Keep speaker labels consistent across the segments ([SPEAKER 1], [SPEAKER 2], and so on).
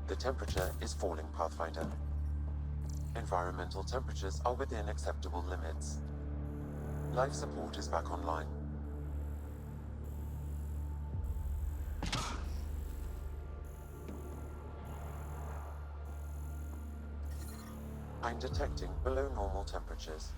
[SPEAKER 1] The temperature is falling, Pathfinder. Environmental temperatures are within acceptable limits. Life support is back online. I'm detecting below normal temperatures.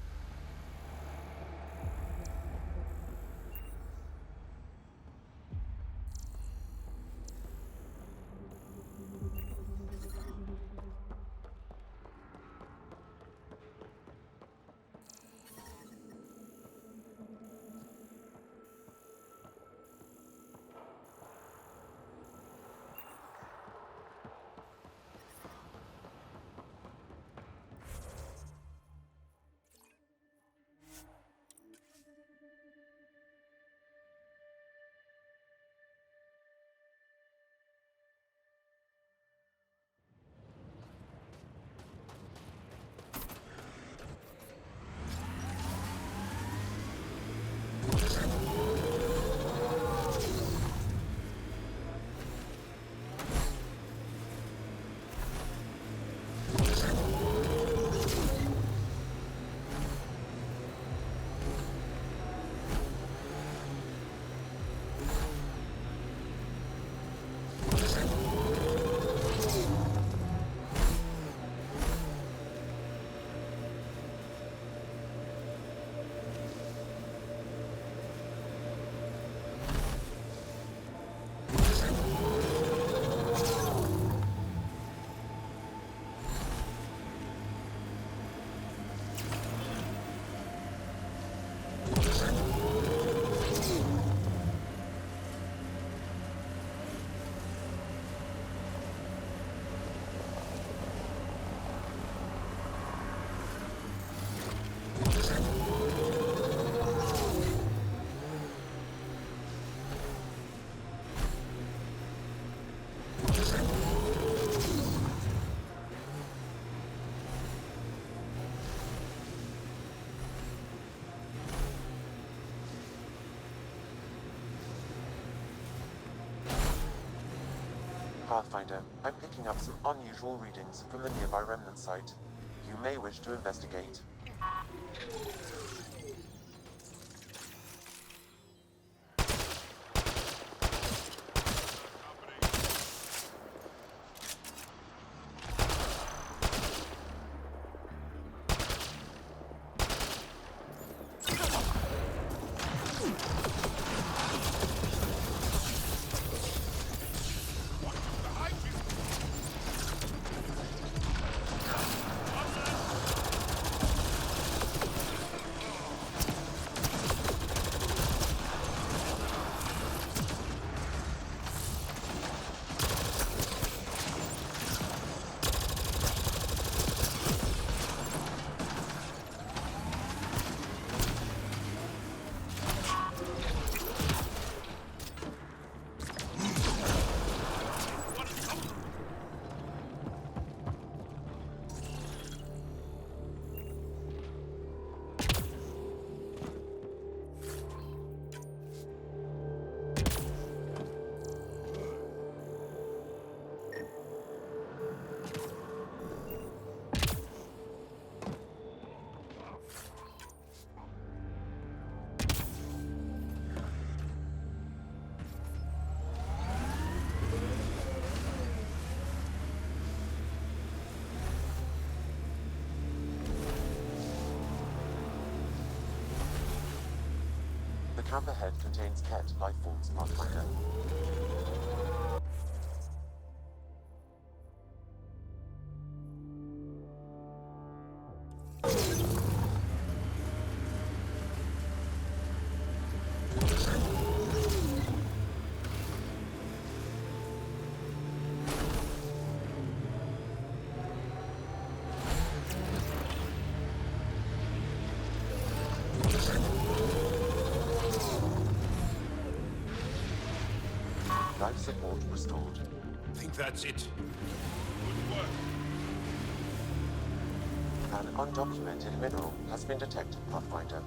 [SPEAKER 1] Pathfinder, I'm picking up some unusual readings from the nearby remnant site. You may wish to investigate. The camp ahead contains Ket life forms, Pathfinder. Life support restored.
[SPEAKER 2] Think that's it. Good work.
[SPEAKER 1] An undocumented mineral has been detected, Pathfinder.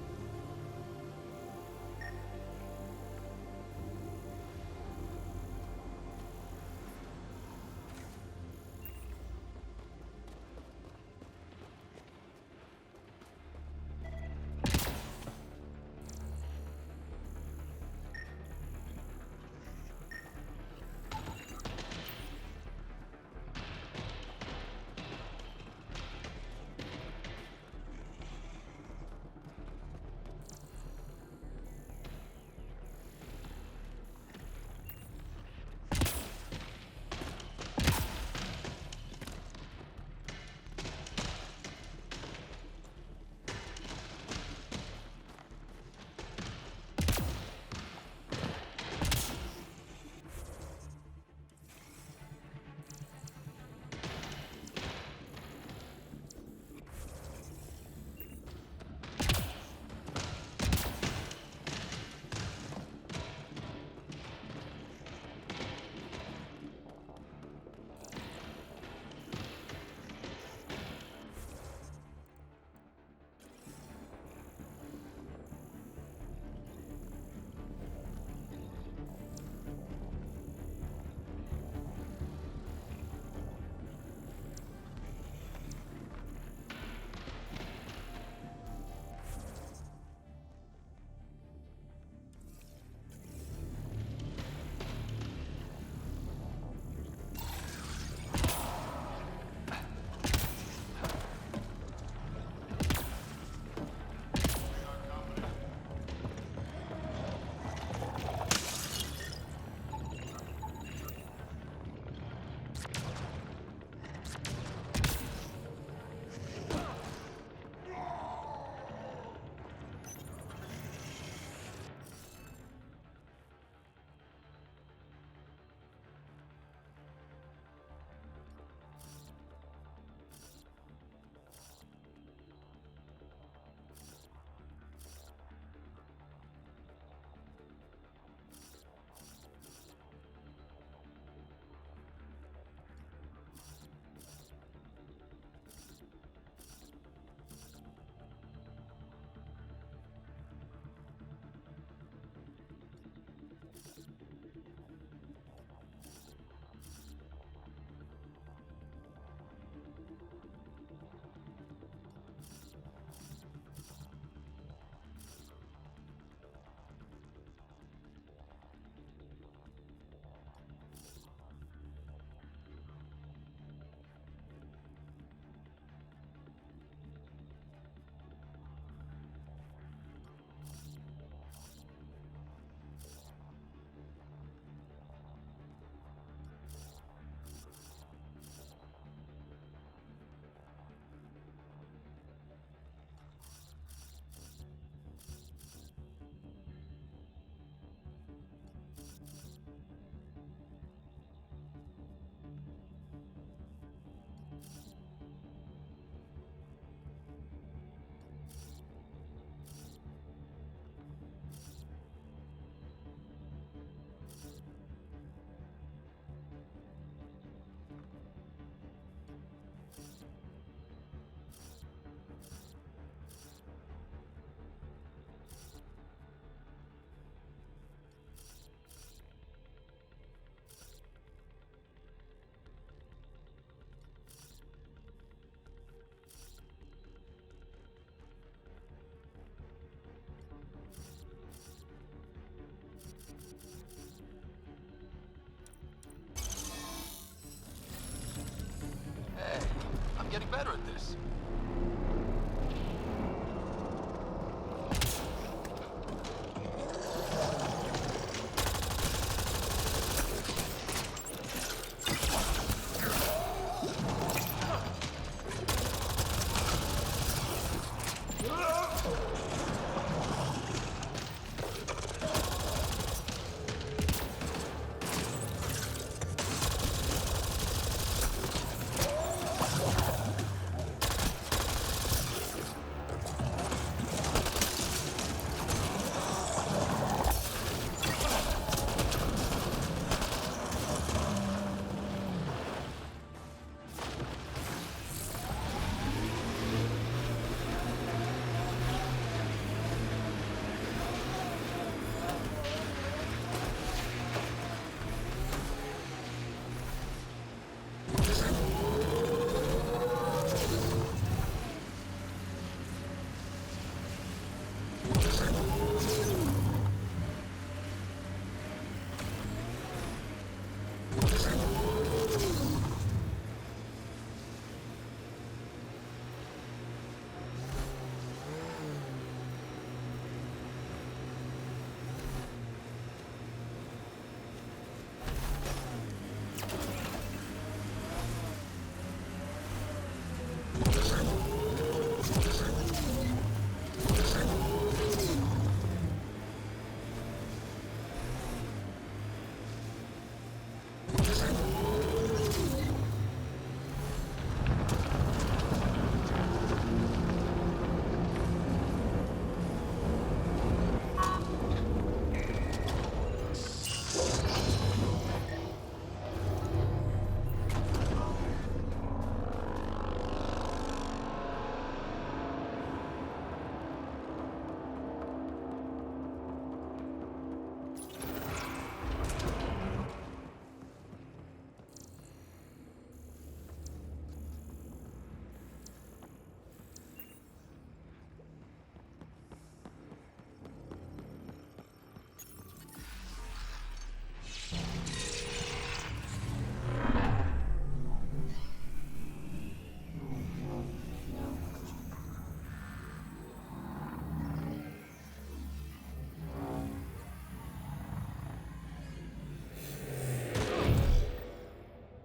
[SPEAKER 3] better at this.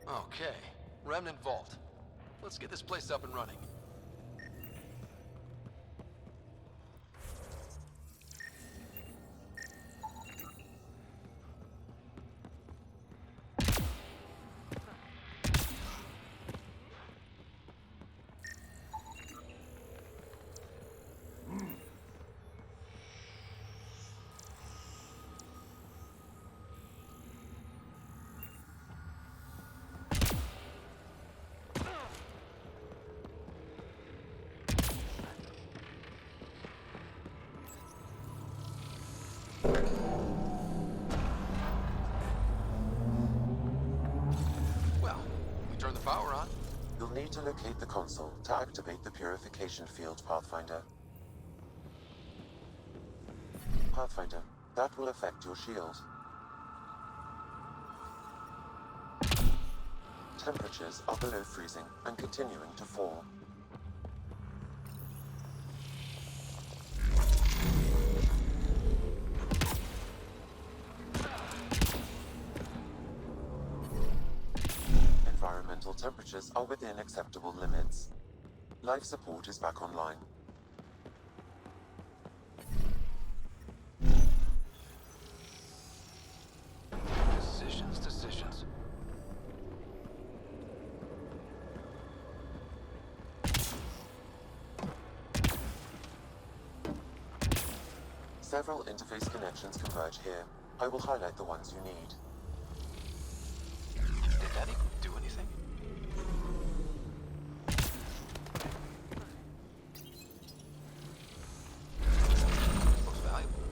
[SPEAKER 3] Okay, Remnant Vault. Let's get this place up and running. Well, we turn the power on.
[SPEAKER 1] You'll need to locate the console to activate the purification field, Pathfinder. Pathfinder, that will affect your shield. Temperatures are below freezing and continuing to fall. Environmental temperatures are within acceptable limits. Life support is back online.
[SPEAKER 3] Decisions.
[SPEAKER 1] Several interface connections converge here. I will highlight the ones you need.
[SPEAKER 3] Did that even do anything? Looks valuable.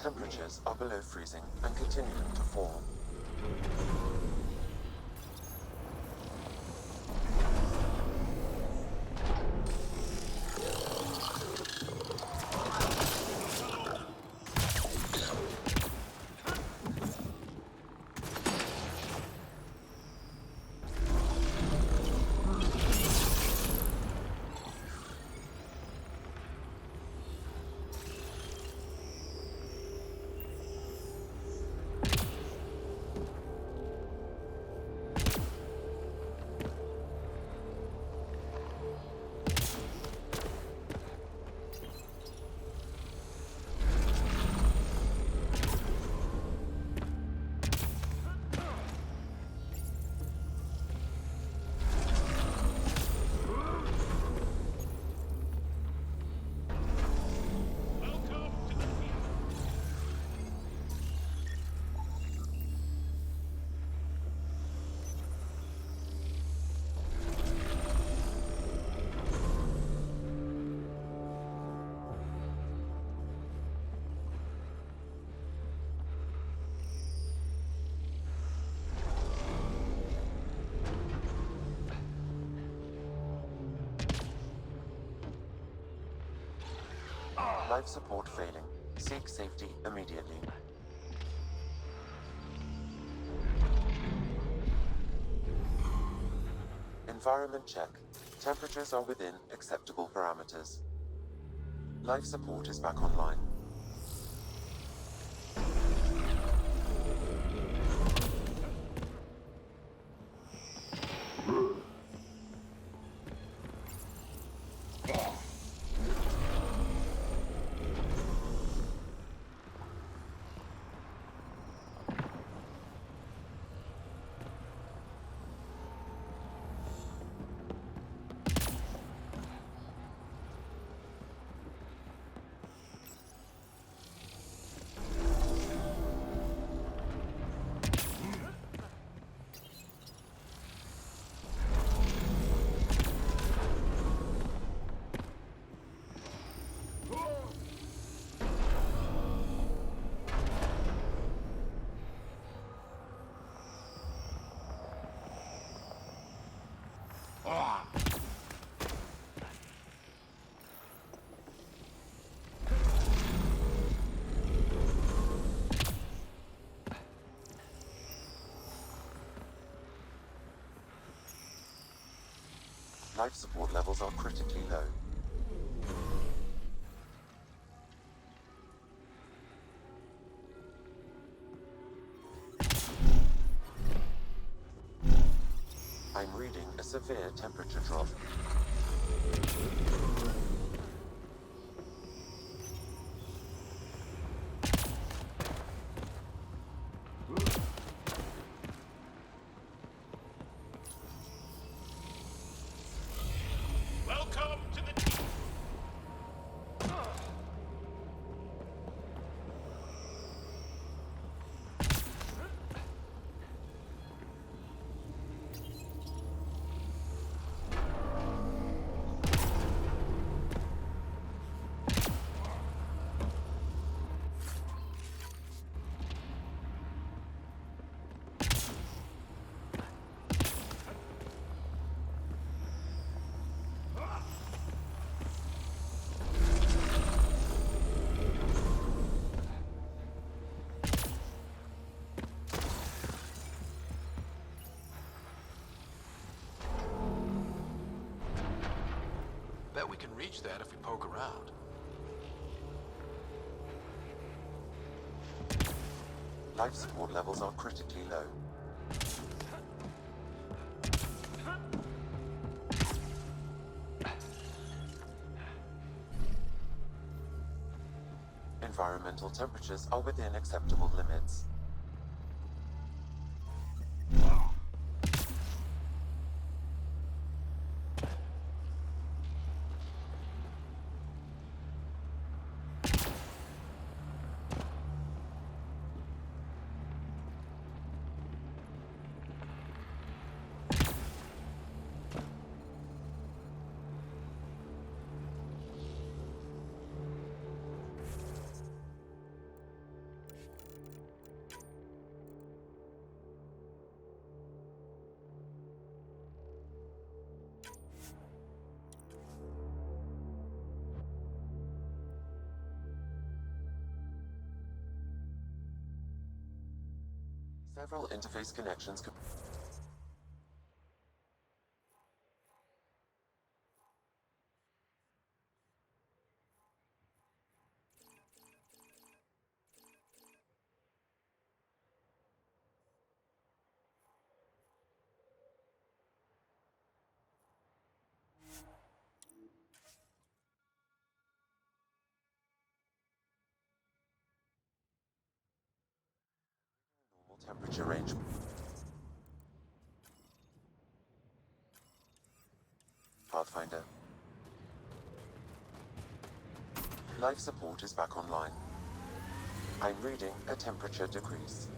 [SPEAKER 1] Temperatures are below freezing and continuing to fall. Life support failing. Seek safety immediately. Environment check. Temperatures are within acceptable parameters. Life support is back online. Life support levels are critically low. I'm reading a severe temperature drop.
[SPEAKER 2] Welcome to the team.
[SPEAKER 3] Bet we can reach that if we poke around.
[SPEAKER 1] Life support levels are critically low. Environmental temperatures are within acceptable limits. Several interface connections could... normal temperature range. Pathfinder. Life support is back online. I'm reading a temperature decrease.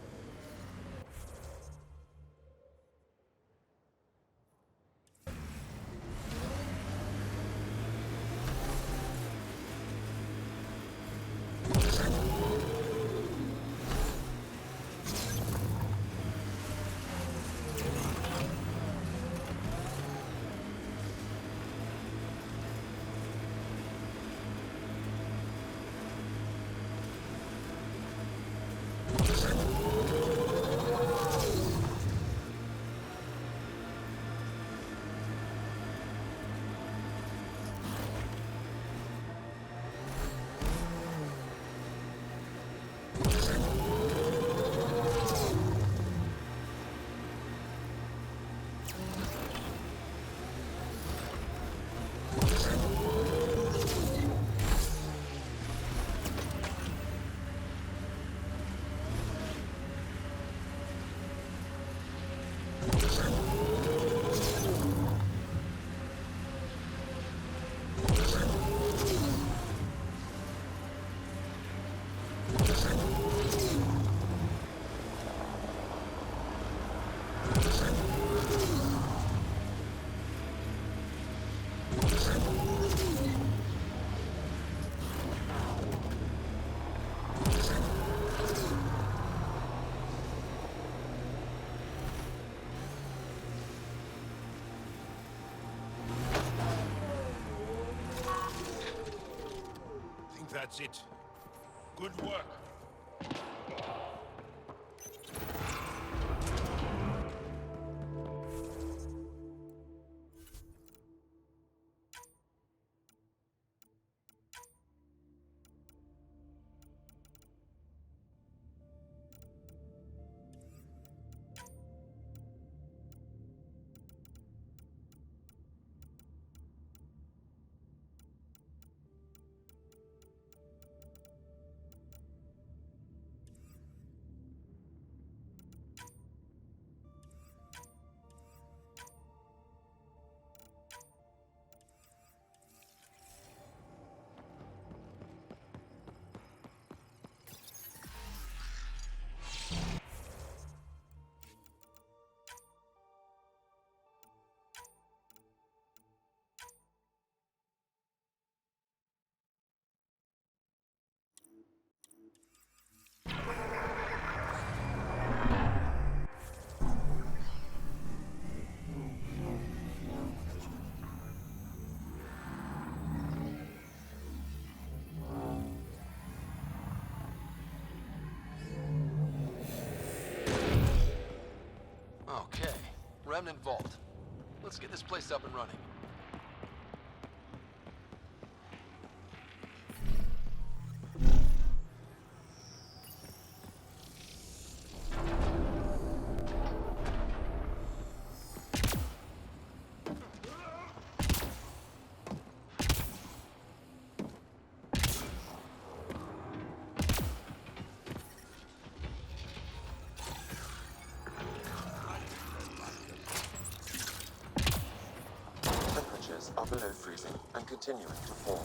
[SPEAKER 2] That's it. Good work.
[SPEAKER 3] Okay, Remnant Vault. Let's get this place up and running.
[SPEAKER 1] Temperatures are below freezing and continuing to fall.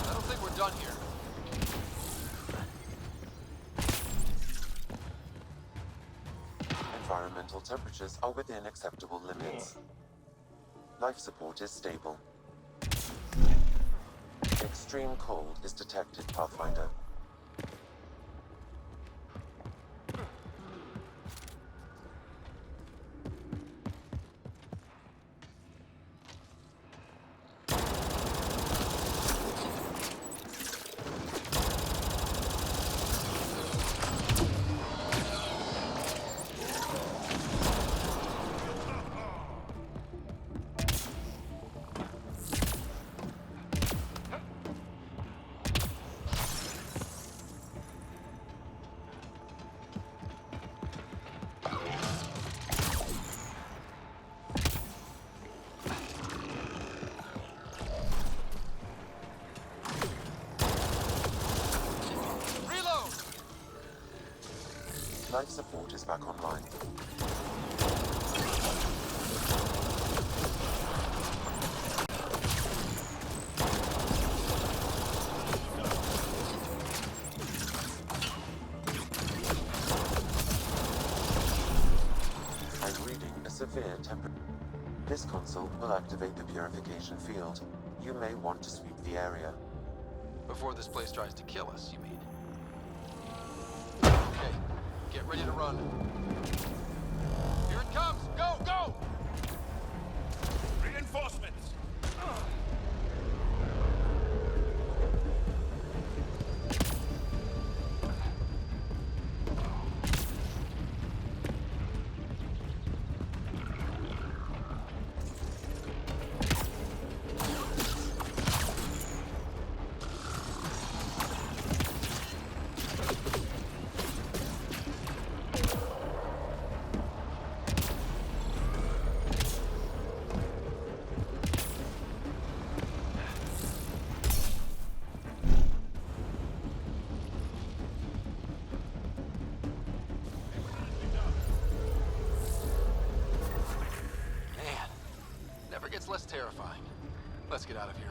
[SPEAKER 3] I don't think we're done here.
[SPEAKER 1] Environmental temperatures are within acceptable limits. Life support is stable. Extreme cold is detected, Pathfinder. Life support is back online. I'm reading a severe temperature. This console will activate the purification field. You may want to sweep the area.
[SPEAKER 3] Before this place tries to kill us, you mean? Okay, get ready to run. Here it comes! Go, go!
[SPEAKER 2] Reinforcements!
[SPEAKER 3] Man, never gets less terrifying. Let's get out of here.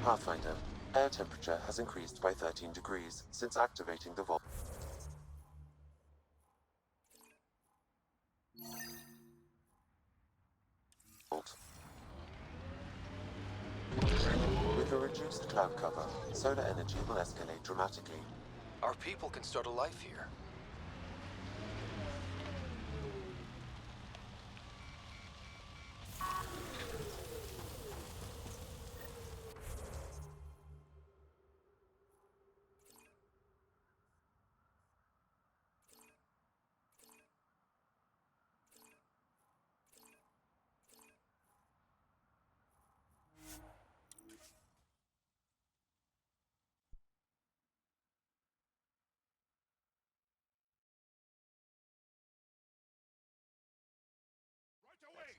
[SPEAKER 1] Pathfinder, air temperature has increased by 13 degrees since activating the vault. With a reduced cloud cover, solar energy will escalate dramatically.
[SPEAKER 3] Our people can start a life here.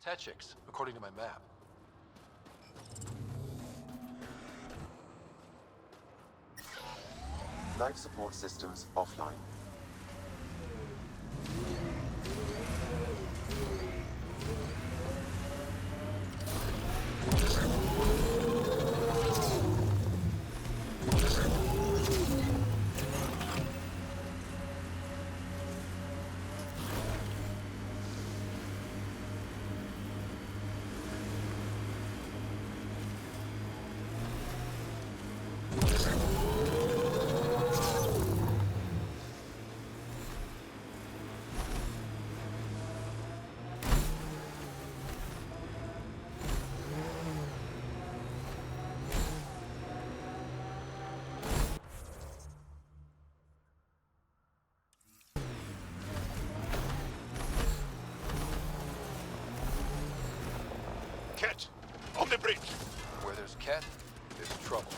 [SPEAKER 3] Techix, according to my map.
[SPEAKER 1] Life support systems offline.
[SPEAKER 2] Cat, on the bridge.
[SPEAKER 3] Where there's Ket, there's trouble.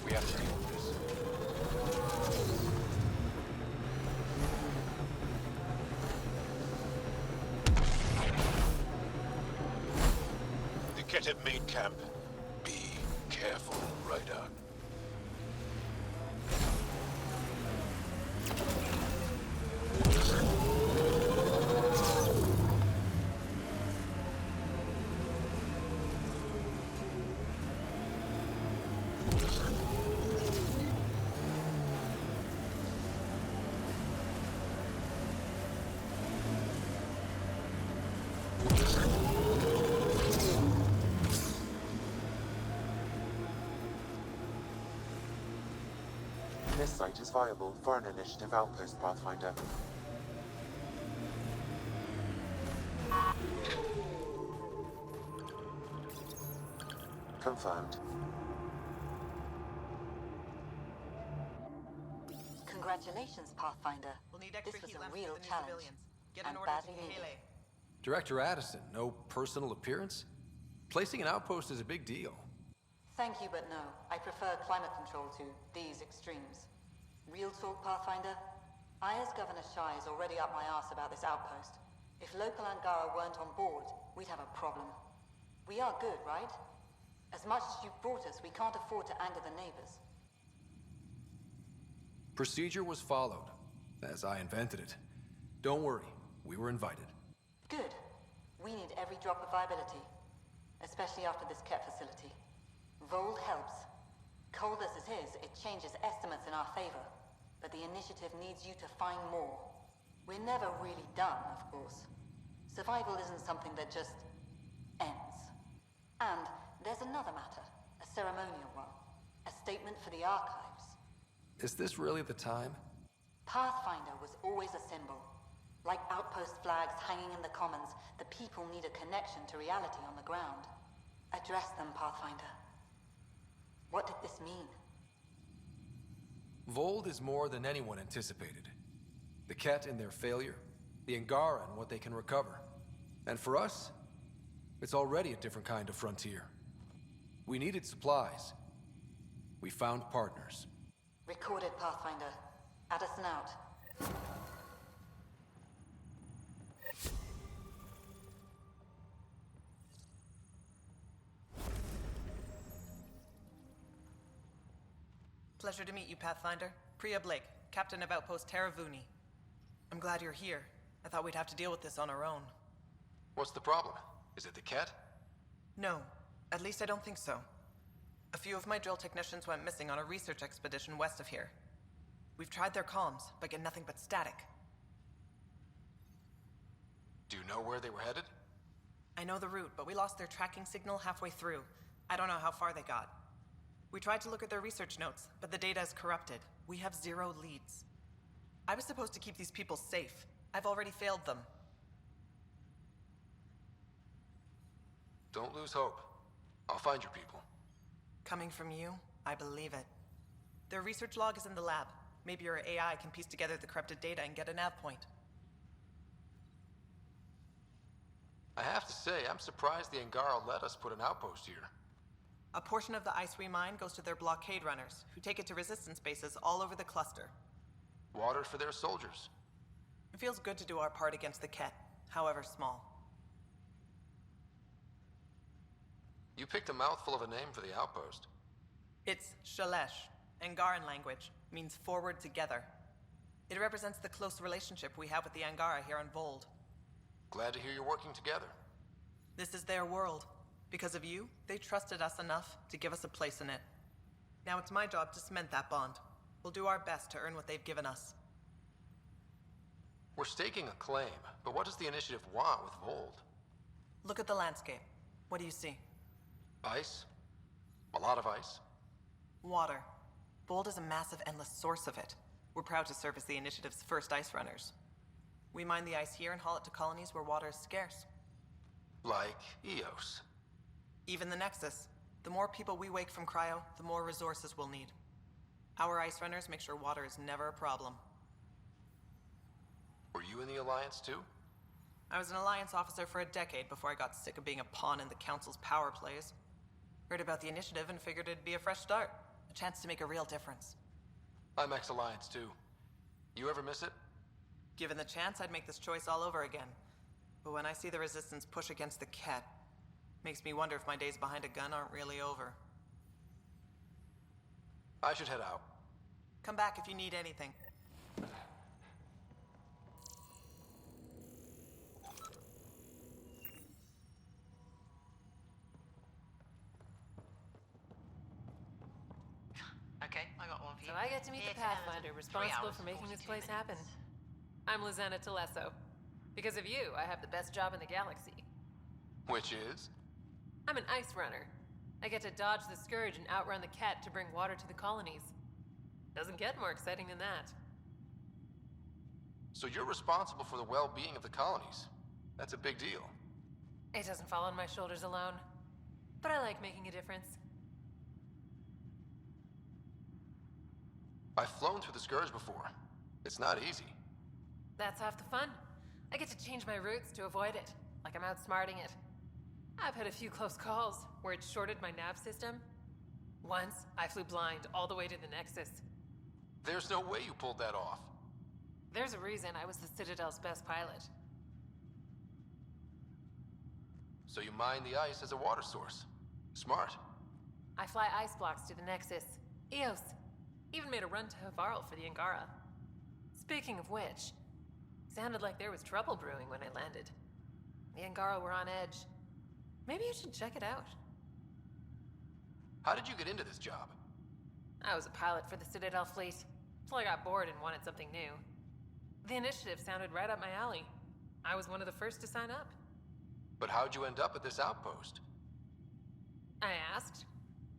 [SPEAKER 3] We have to deal with this.
[SPEAKER 2] The Cat have made camp. Be careful, Ryder.
[SPEAKER 1] This site is viable for an initiative outpost, Pathfinder. Confirmed.
[SPEAKER 4] Congratulations, Pathfinder.
[SPEAKER 5] We'll need extra
[SPEAKER 4] This was
[SPEAKER 5] heat
[SPEAKER 4] a
[SPEAKER 5] left
[SPEAKER 4] real
[SPEAKER 5] for the new
[SPEAKER 4] challenge.
[SPEAKER 5] civilians. Get an
[SPEAKER 4] And
[SPEAKER 5] order to
[SPEAKER 4] badly needed.
[SPEAKER 5] Kaylee.
[SPEAKER 3] Director Addison, no personal appearance? Placing an outpost is a big deal.
[SPEAKER 4] Thank you, but no. I prefer climate control to these extremes. Real talk, Pathfinder? I, as Governor Shai, is already up my arse about this outpost. If local Angara weren't on board, we'd have a problem. We are good, right? As much as you've brought us, we can't afford to anger the neighbors.
[SPEAKER 3] Procedure was followed, as I invented it. Don't worry, we were invited.
[SPEAKER 4] Good. We need every drop of viability. Especially after this Ket facility. Vold helps. Cold as it is, it changes estimates in our favor. But the initiative needs you to find more. We're never really done, of course. Survival isn't something that just ends. And there's another matter, a ceremonial one. A statement for the archives.
[SPEAKER 3] Is this really the time?
[SPEAKER 4] Pathfinder was always a symbol. Like outpost flags hanging in the commons, the people need a connection to reality on the ground. Address them, Pathfinder. What did this mean?
[SPEAKER 3] Vold is more than anyone anticipated. The Ket in their failure, the Angara and what they can recover. And for us, it's already a different kind of frontier. We needed supplies. We found partners.
[SPEAKER 4] Recorded, Pathfinder. Addison out.
[SPEAKER 5] Pleasure to meet you, Pathfinder. Priya Blake, Captain of Outpost Taravuni. I'm glad you're here. I thought we'd have to deal with this on our own.
[SPEAKER 3] What's the problem? Is it the Ket?
[SPEAKER 5] No, at least I don't think so. A few of my drill technicians went missing on a research expedition west of here. We've tried their comms, but get nothing but static.
[SPEAKER 3] Do you know where they were headed?
[SPEAKER 5] I know the route, but we lost their tracking signal halfway through. I don't know how far they got. We tried to look at their research notes, but the data is corrupted. We have 0 leads. I was supposed to keep these people safe. I've already failed them.
[SPEAKER 3] Don't lose hope. I'll find your people.
[SPEAKER 5] Coming from you, I believe it. Their research log is in the lab. Maybe your AI can piece together the corrupted data and get a nav point.
[SPEAKER 3] I have to say, I'm surprised the Angara let us put an outpost here.
[SPEAKER 5] A portion of the ice we mine goes to their blockade runners, who take it to resistance bases all over the cluster.
[SPEAKER 3] Water for their soldiers.
[SPEAKER 5] It feels good to do our part against the Ket, however small.
[SPEAKER 3] You picked a mouthful of a name for the outpost.
[SPEAKER 5] It's Shalesh. Angaran language. Means forward together. It represents the close relationship we have with the Angara here on Vold.
[SPEAKER 3] Glad to hear you're working together.
[SPEAKER 5] This is their world. Because of you, they trusted us enough to give us a place in it. Now it's my job to cement that bond. We'll do our best to earn what they've given us.
[SPEAKER 3] We're staking a claim, but what does the initiative want with Vold?
[SPEAKER 5] Look at the landscape. What do you see?
[SPEAKER 3] Ice? A lot of ice?
[SPEAKER 5] Water. Vold is a massive, endless source of it. We're proud to serve as the initiative's first ice runners. We mine the ice here and haul it to colonies where water is scarce.
[SPEAKER 3] Like Eos.
[SPEAKER 5] Even the Nexus. The more people we wake from cryo, the more resources we'll need. Our ice runners make sure water is never a problem.
[SPEAKER 3] Were you in the Alliance too?
[SPEAKER 5] I was an Alliance officer for a decade before I got sick of being a pawn in the Council's power plays. Heard about the initiative and figured it'd be a fresh start. A chance to make a real difference.
[SPEAKER 3] I'm ex-Alliance too. You ever miss it?
[SPEAKER 5] Given the chance, I'd make this choice all over again. But when I see the Resistance push against the Ket, makes me wonder if my days behind a gun aren't really over.
[SPEAKER 3] I should head out.
[SPEAKER 5] Come back if you need anything.
[SPEAKER 6] Okay, I got one for you.
[SPEAKER 7] So I get to meet
[SPEAKER 6] Here
[SPEAKER 7] the
[SPEAKER 6] to
[SPEAKER 7] Pathfinder
[SPEAKER 6] Amazon.
[SPEAKER 7] responsible
[SPEAKER 6] 3 hours
[SPEAKER 7] for
[SPEAKER 6] and
[SPEAKER 7] making this
[SPEAKER 6] 42
[SPEAKER 7] place happen.
[SPEAKER 6] minutes.
[SPEAKER 7] I'm Lieutenant Telesso. Because of you, I have the best job in the galaxy.
[SPEAKER 3] Which is?
[SPEAKER 7] I'm an ice runner. I get to dodge the Scourge and outrun the Ket to bring water to the colonies. Doesn't get more exciting than that.
[SPEAKER 3] So you're responsible for the well-being of the colonies. That's a big deal.
[SPEAKER 7] It doesn't fall on my shoulders alone. But I like making a difference.
[SPEAKER 3] I've flown through the Scourge before. It's not easy.
[SPEAKER 7] That's half the fun. I get to change my routes to avoid it, like I'm outsmarting it. I've had a few close calls where it shorted my nav system. Once, I flew blind all the way to the Nexus.
[SPEAKER 3] There's no way you pulled that off.
[SPEAKER 7] There's a reason I was the Citadel's best pilot.
[SPEAKER 3] So you mine the ice as a water source. Smart.
[SPEAKER 7] I fly ice blocks to the Nexus. Eos. Even made a run to Havarl for the Angara. Speaking of which, sounded like there was trouble brewing when I landed. The Angara were on edge. Maybe you should check it out.
[SPEAKER 3] How did you get into this job?
[SPEAKER 7] I was a pilot for the Citadel fleet, till I got bored and wanted something new. The initiative sounded right up my alley. I was one of the first to sign up.
[SPEAKER 3] But how'd you end up at this outpost?
[SPEAKER 7] I asked.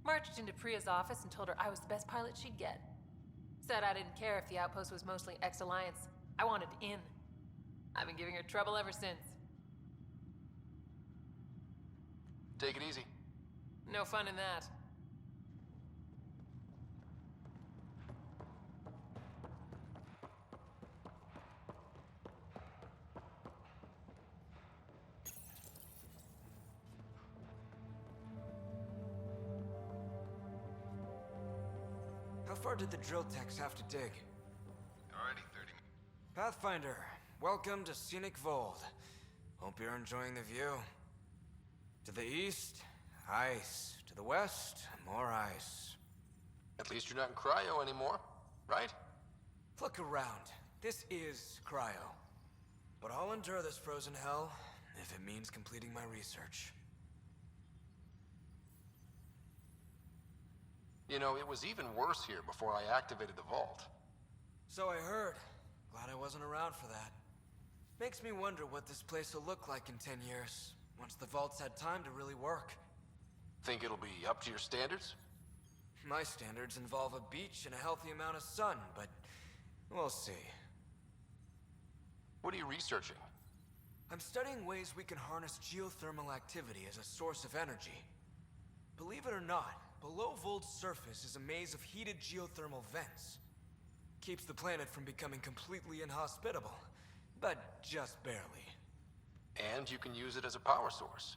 [SPEAKER 7] Marched into Priya's office and told her I was the best pilot she'd get. Said I didn't care if the outpost was mostly ex-Alliance. I wanted in. I've been giving her trouble ever since.
[SPEAKER 3] Take it easy.
[SPEAKER 7] No fun in that.
[SPEAKER 8] How far did the drill techs have to dig?
[SPEAKER 2] Already 30 minutes.
[SPEAKER 8] Pathfinder, welcome to Scenic Vold. Hope you're enjoying the view. To the east, ice. To the west, more ice.
[SPEAKER 3] At least you're not in cryo anymore, right?
[SPEAKER 8] Look around. This is cryo. But I'll endure this frozen hell if it means completing my research.
[SPEAKER 3] You know, it was even worse here before I activated the vault.
[SPEAKER 8] So I heard. Glad I wasn't around for that. Makes me wonder what this place will look like in 10 years, once the vault's had time to really work.
[SPEAKER 3] Think it'll be up to your standards?
[SPEAKER 8] My standards involve a beach and a healthy amount of sun, but we'll see.
[SPEAKER 3] What are you researching?
[SPEAKER 8] I'm studying ways we can harness geothermal activity as a source of energy. Believe it or not, below Vold's surface is a maze of heated geothermal vents. Keeps the planet from becoming completely inhospitable, but just barely.
[SPEAKER 3] And you can use it as a power source.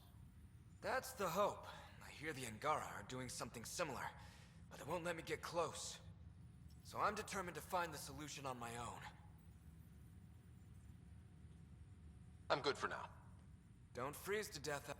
[SPEAKER 8] That's the hope. I hear the Angara are doing something similar, but they won't let me get close. So I'm determined to find the solution on my own.
[SPEAKER 3] I'm good for now.
[SPEAKER 8] Don't freeze to death.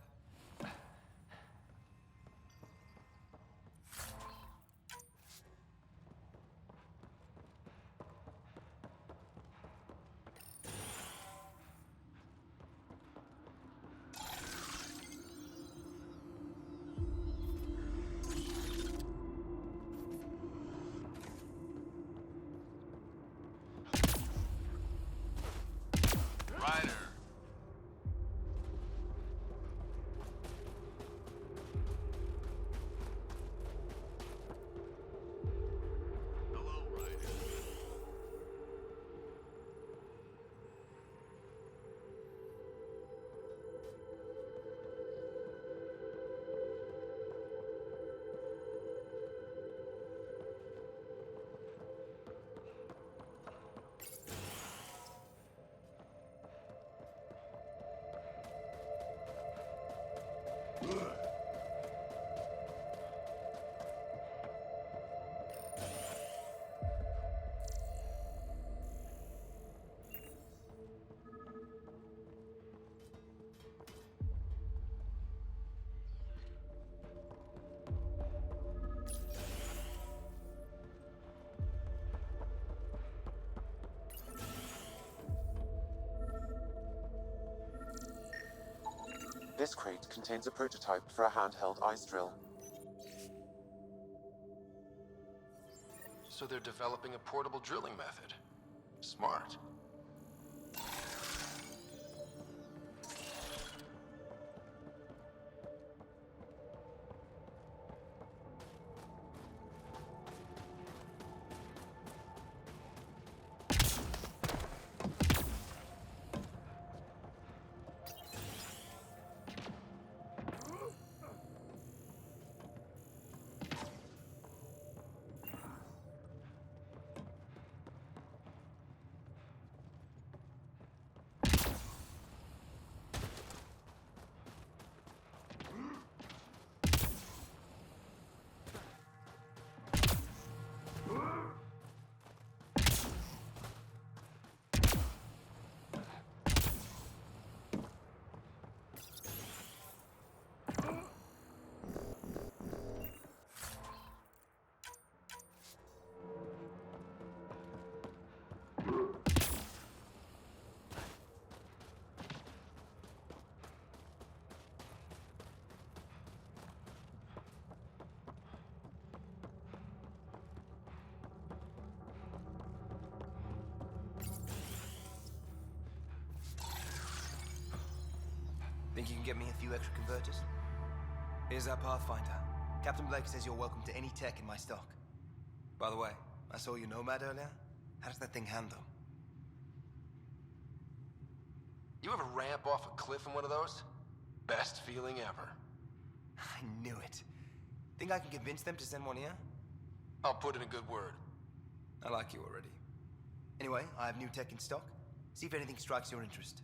[SPEAKER 1] This crate contains a prototype for a handheld ice drill.
[SPEAKER 3] So they're developing a portable drilling method. Smart.
[SPEAKER 9] Think you can get me a few extra converters? Here's our Pathfinder. Captain Blake says you're welcome to any tech in my stock. By the way, I saw your Nomad earlier. How does that thing handle?
[SPEAKER 3] You ever ramp off a cliff in one of those? Best feeling ever.
[SPEAKER 9] I knew it. Think I can convince them to send one here?
[SPEAKER 3] I'll put in a good word.
[SPEAKER 9] I like you already. Anyway, I have new tech in stock. See if anything strikes your interest.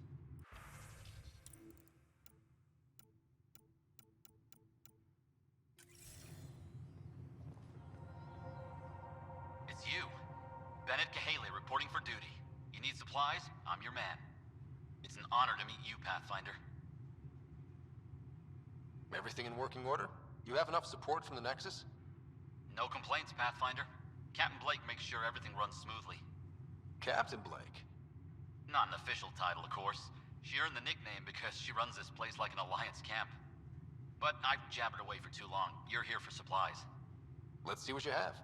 [SPEAKER 10] It's you. Bennett Cahaley reporting for duty. You need supplies? I'm your man. It's an honor to meet you, Pathfinder.
[SPEAKER 3] Everything in working order? You have enough support from the Nexus?
[SPEAKER 10] No complaints, Pathfinder. Captain Blake makes sure everything runs smoothly.
[SPEAKER 3] Captain Blake?
[SPEAKER 10] Not an official title, of course. She earned the nickname because she runs this place like an Alliance camp. But I've jabbered away for too long. You're here for supplies.
[SPEAKER 3] Let's see what you have.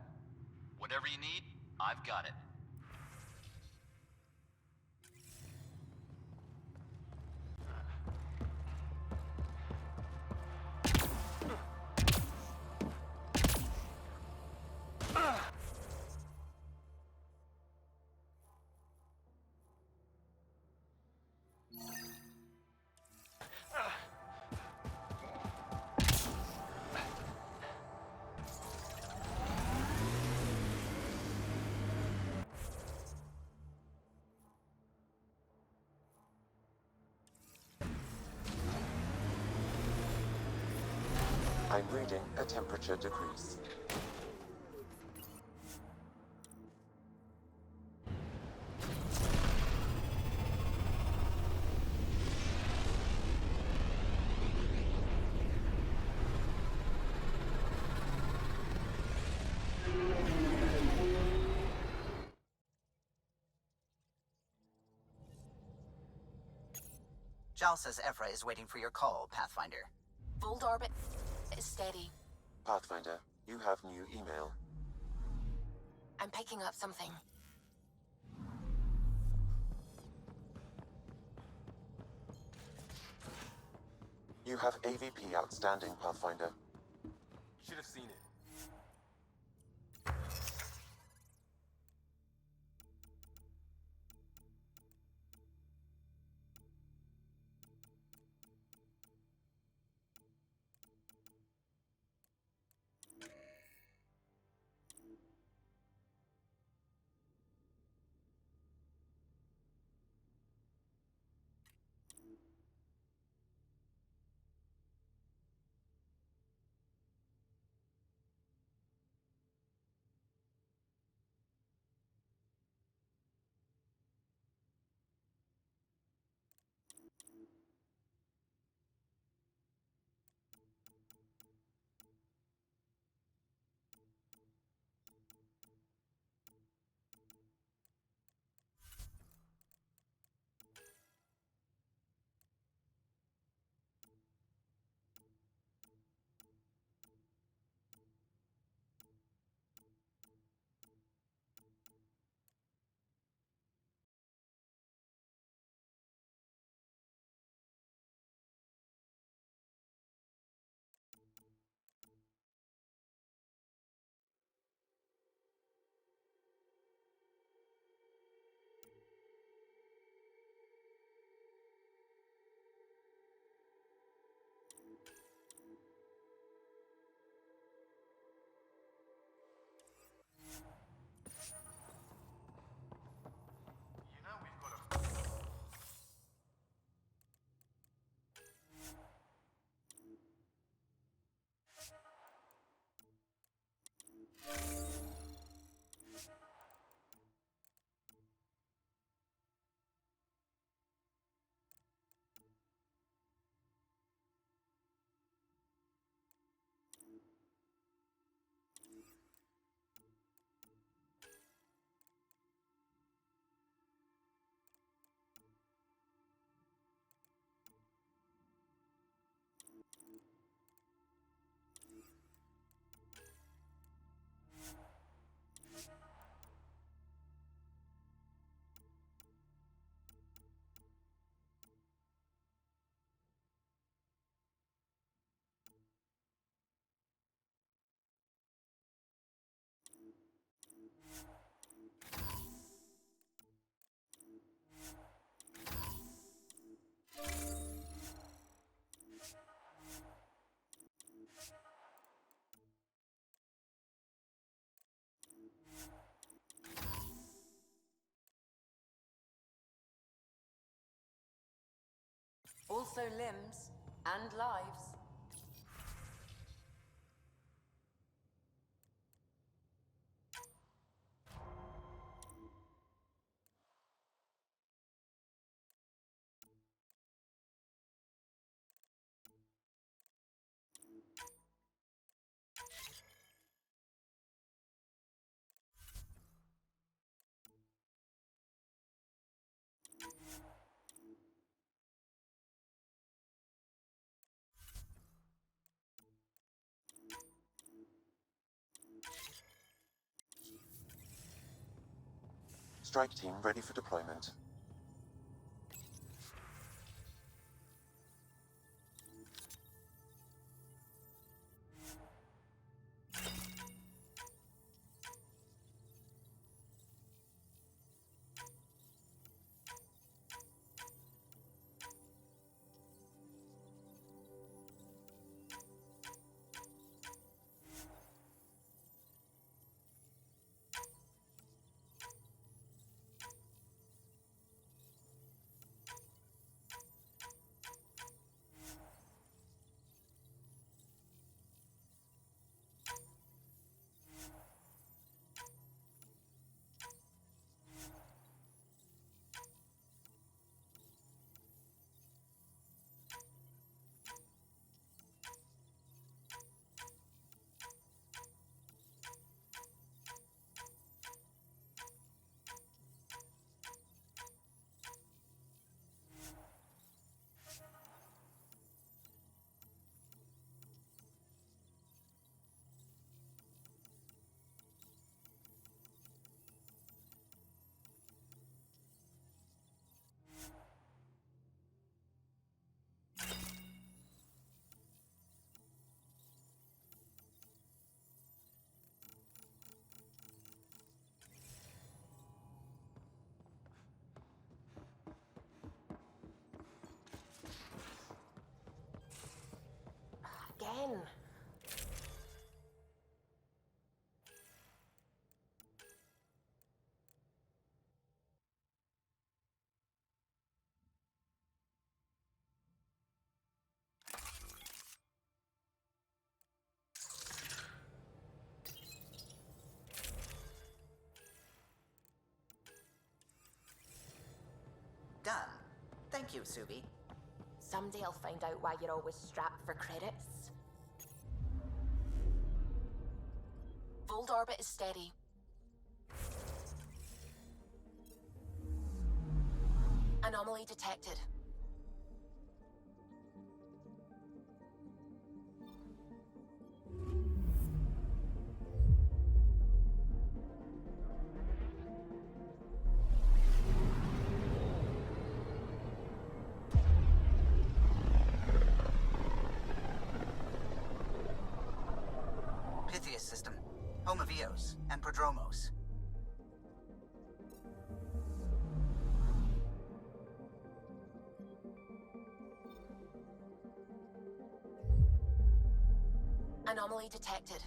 [SPEAKER 10] Whatever you need, I've got it.
[SPEAKER 1] I'm reading a temperature decrease.
[SPEAKER 11] Jal says Evra is waiting for your call, Pathfinder.
[SPEAKER 12] Vold orbit is steady.
[SPEAKER 1] Pathfinder, you have new email.
[SPEAKER 12] I'm picking up something.
[SPEAKER 1] You have AVP outstanding, Pathfinder.
[SPEAKER 3] Should have seen it.
[SPEAKER 4] Also limbs and lives.
[SPEAKER 1] Strike team ready for deployment.
[SPEAKER 12] Again.
[SPEAKER 11] Done. Thank you, Subi.
[SPEAKER 12] Someday I'll find out why you're always strapped for credits. Fold orbit is steady. Anomaly detected.
[SPEAKER 11] Pythias system, home of Eos and Prodromos.
[SPEAKER 12] Anomaly detected.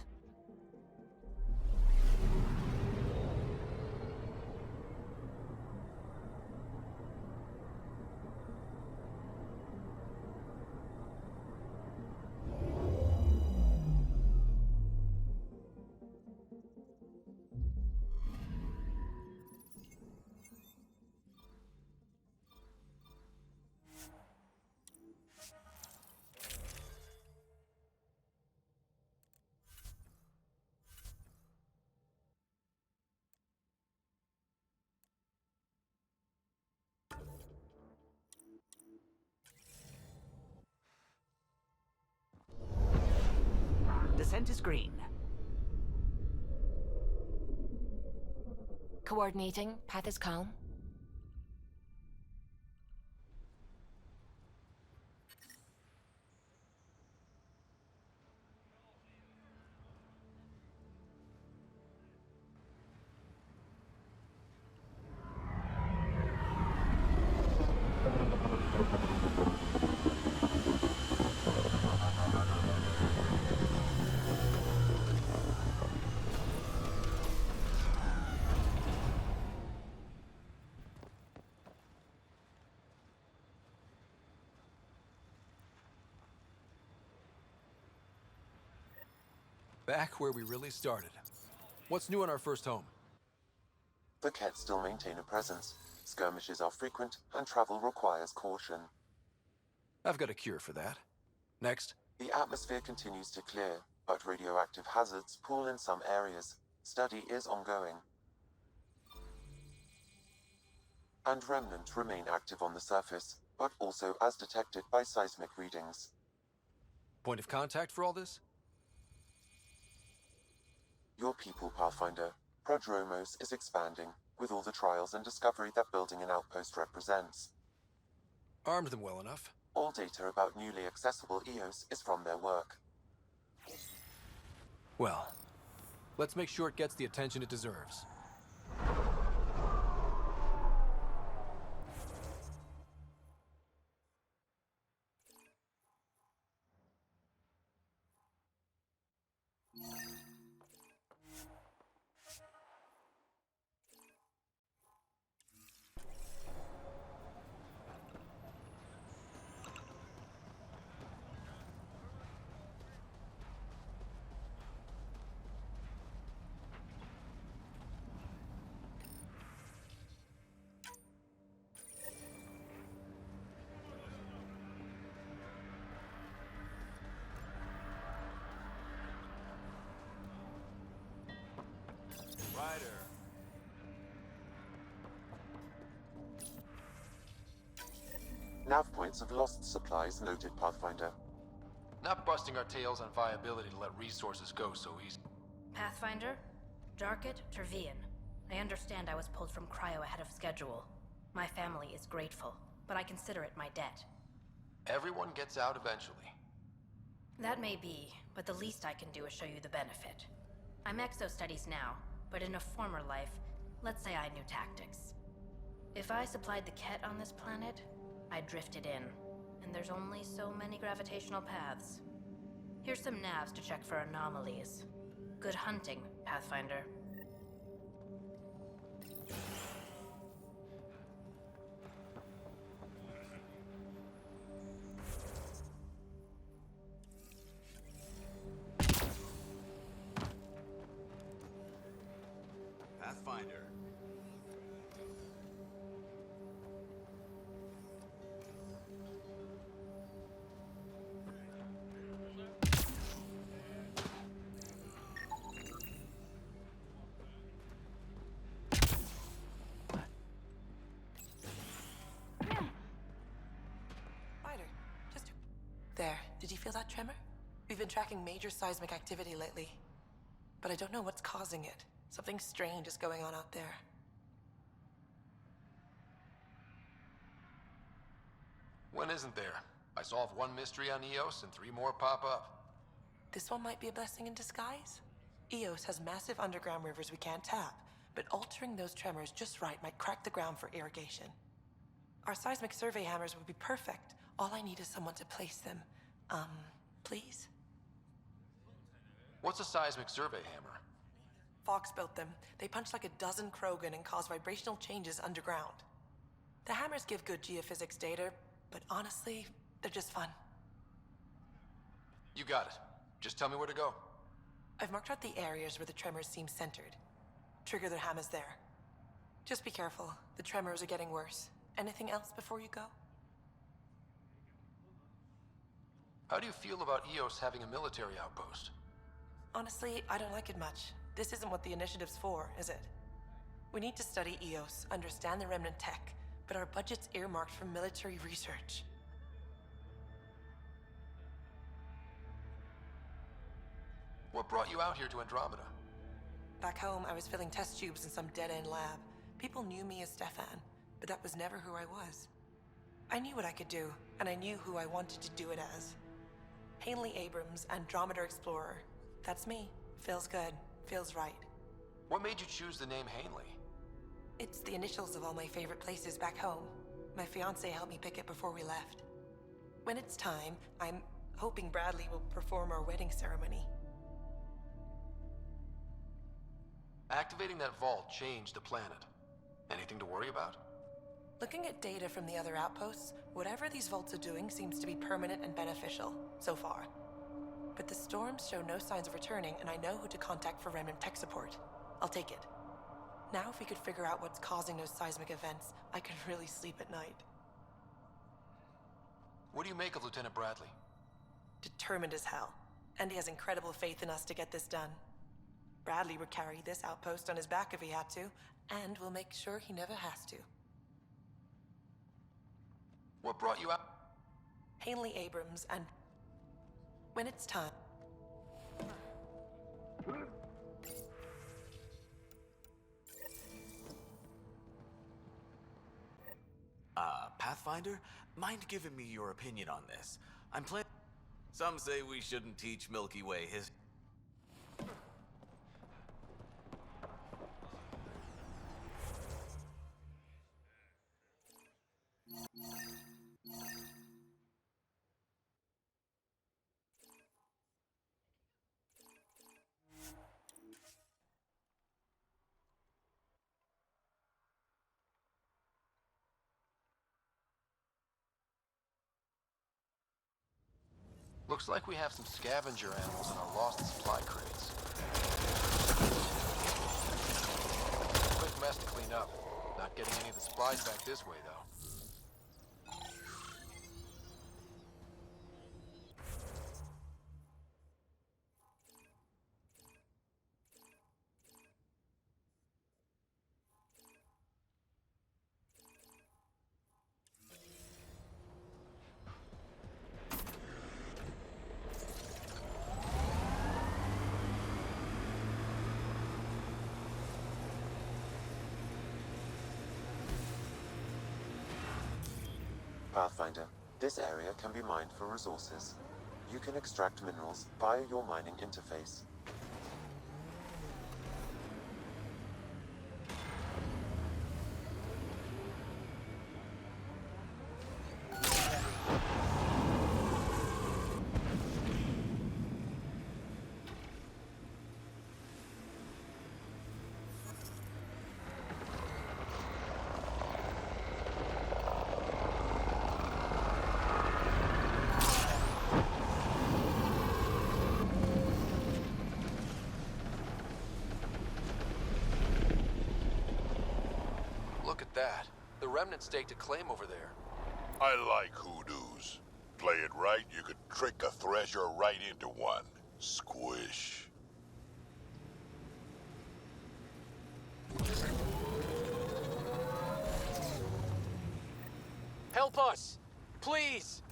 [SPEAKER 13] Descent is green.
[SPEAKER 12] Coordinating. Path is calm.
[SPEAKER 3] Back where we really started. What's new in our first home?
[SPEAKER 1] The Ket still maintain a presence. Skirmishes are frequent, and travel requires caution.
[SPEAKER 3] I've got a cure for that. Next.
[SPEAKER 1] The atmosphere continues to clear, but radioactive hazards pool in some areas. Study is ongoing. And remnants remain active on the surface, but also as detected by seismic readings.
[SPEAKER 3] Point of contact for all this?
[SPEAKER 1] Your people, Pathfinder. Prodromos is expanding, with all the trials and discovery that building an outpost represents.
[SPEAKER 3] Armed them well enough.
[SPEAKER 1] All data about newly accessible EOS is from their work.
[SPEAKER 3] Well, let's make sure it gets the attention it deserves.
[SPEAKER 1] Nav points of lost supplies noted, Pathfinder.
[SPEAKER 3] Not busting our tails on viability to let resources go so easy.
[SPEAKER 13] Pathfinder? Jarkett, Tervian. I understand I was pulled from Cryo ahead of schedule. My family is grateful, but I consider it my debt.
[SPEAKER 3] Everyone gets out eventually.
[SPEAKER 13] That may be, but the least I can do is show you the benefit. I'm exo-studies now, but in a former life, let's say I knew tactics. If I supplied the Ket on this planet, I drifted in, and there's only so many gravitational paths. Here's some navs to check for anomalies. Good hunting, Pathfinder.
[SPEAKER 2] Pathfinder.
[SPEAKER 5] There, did you feel that tremor? We've been tracking major seismic activity lately, but I don't know what's causing it. Something strange is going on out there.
[SPEAKER 3] When isn't there? I solved one mystery on Eos and 3 more pop up.
[SPEAKER 5] This one might be a blessing in disguise. Eos has massive underground rivers we can't tap, but altering those tremors just right might crack the ground for irrigation. Our seismic survey hammers would be perfect. All I need is someone to place them. Please?
[SPEAKER 3] What's a seismic survey hammer?
[SPEAKER 5] Fox built them. They punch like a dozen Krogan and cause vibrational changes underground. The hammers give good geophysics data, but honestly, they're just fun.
[SPEAKER 3] You got it. Just tell me where to go.
[SPEAKER 5] I've marked out the areas where the tremors seem centered. Trigger the hammers there. Just be careful. The tremors are getting worse. Anything else before you go?
[SPEAKER 3] How do you feel about Eos having a military outpost?
[SPEAKER 5] Honestly, I don't like it much. This isn't what the initiative's for, is it? We need to study Eos, understand the remnant tech, but our budget's earmarked for military research.
[SPEAKER 3] What brought you out here to Andromeda?
[SPEAKER 5] Back home, I was filling test tubes in some dead-end lab. People knew me as Stefan, but that was never who I was. I knew what I could do, and I knew who I wanted to do it as. Hanley Abrams, Andromeda Explorer. That's me. Feels good. Feels right.
[SPEAKER 3] What made you choose the name Hanley?
[SPEAKER 5] It's the initials of all my favorite places back home. My fiancé helped me pick it before we left. When it's time, I'm hoping Bradley will perform our wedding ceremony.
[SPEAKER 3] Activating that vault changed the planet. Anything to worry about?
[SPEAKER 5] Looking at data from the other outposts, whatever these vaults are doing seems to be permanent and beneficial, so far. but the storms show no signs of returning, and I know who to contact for Remnant tech support. I'll take it. Now if we could figure out what's causing those seismic events, I could really sleep at night.
[SPEAKER 3] What do you make of Lieutenant Bradley?
[SPEAKER 5] Determined as hell. And he has incredible faith in us to get this done. Bradley would carry this outpost on his back if he had to, and we'll make sure he never has to.
[SPEAKER 3] What brought you out?
[SPEAKER 5] Hanley Abrams, and when it's time.
[SPEAKER 14] Pathfinder, mind giving me your opinion on this? Some say we shouldn't teach Milky Way his...
[SPEAKER 3] Looks like we have some scavenger animals in our lost supply crates. Quick mess to clean up. Not getting any of the supplies back this way, though.
[SPEAKER 1] Pathfinder, this area can be mined for resources. You can extract minerals via your mining interface.
[SPEAKER 3] Look at that. The Remnant staked a claim over there.
[SPEAKER 2] I like hoodoos. Play it right, you could trick a thresher right into one. Squish.
[SPEAKER 3] Help us! Please!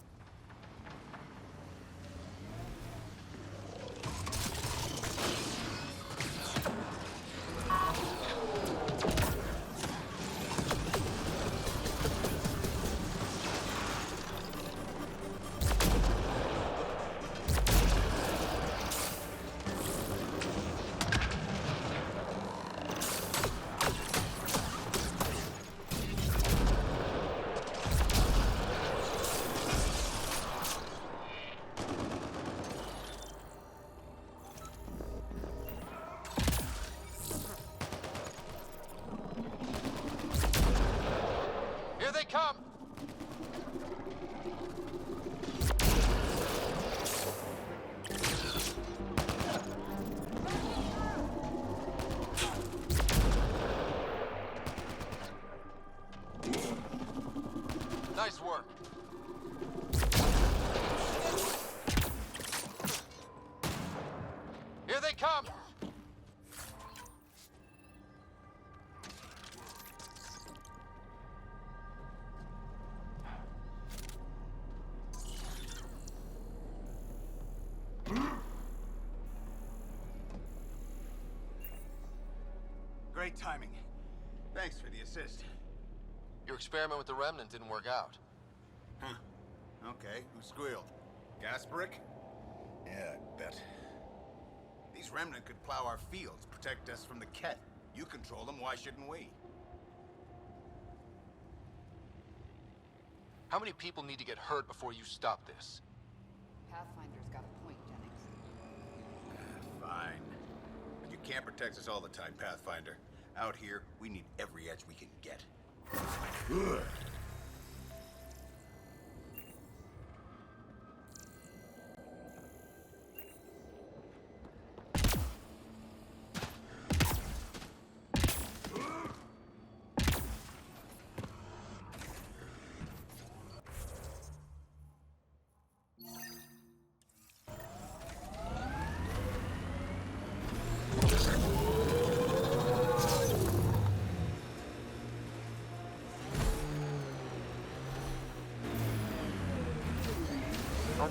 [SPEAKER 3] Here they come! Nice work. Here they come!
[SPEAKER 15] Great timing. Thanks for the assist.
[SPEAKER 3] Your experiment with the Remnant didn't work out.
[SPEAKER 15] Huh. Okay, who squealed? Gasparic? Yeah, I bet. These Remnant could plow our fields, protect us from the Ket. You control them, why shouldn't we?
[SPEAKER 3] How many people need to get hurt before you stop this?
[SPEAKER 16] Pathfinder's got a point, Jennings.
[SPEAKER 15] Fine. But you can't protect us all the time, Pathfinder. Out here, we need every edge we can get. Ugh.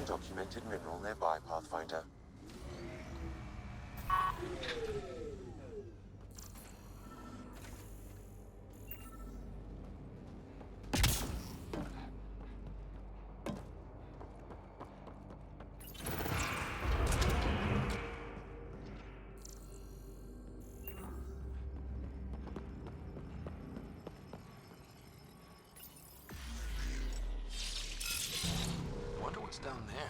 [SPEAKER 1] undocumented mineral nearby, Pathfinder.
[SPEAKER 3] Wonder what's down there.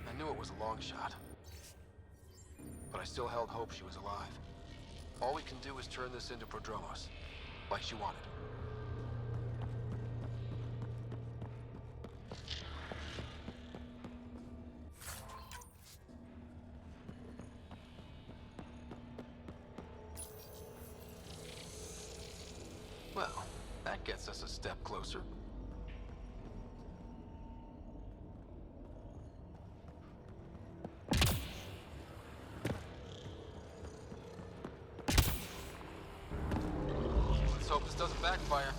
[SPEAKER 3] I knew it was a long shot, but I still held hope she was alive. All we can do is turn this into Prodromos, like she wanted. Well, that gets us a step closer. Let's hope this doesn't backfire.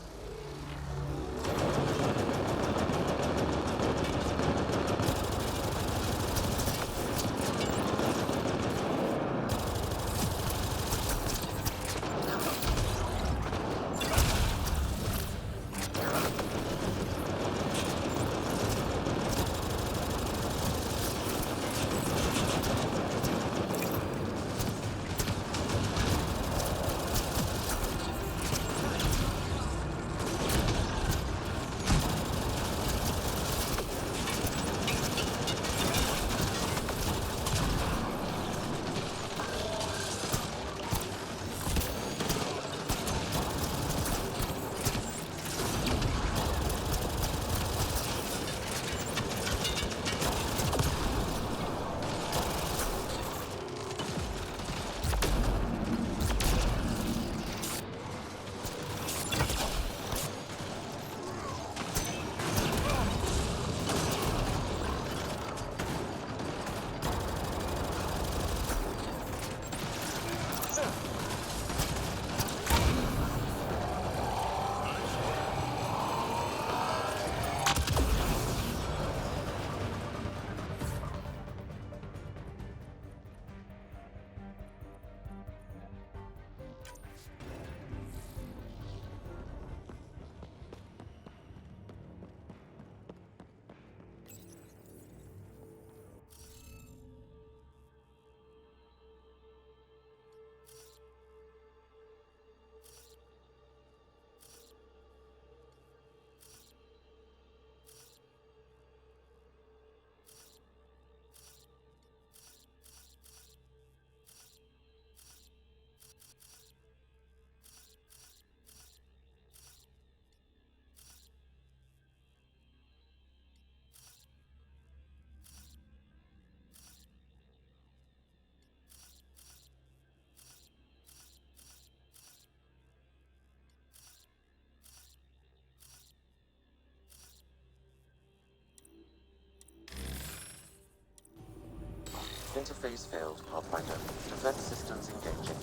[SPEAKER 1] Interface failed, Pathfinder. Defense systems engaging.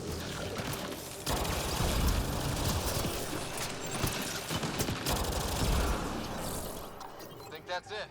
[SPEAKER 3] Think that's it?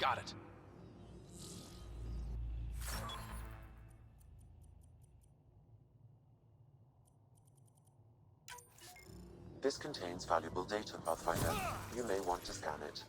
[SPEAKER 3] Got it.
[SPEAKER 1] This contains valuable data, Pathfinder. You may want to scan it.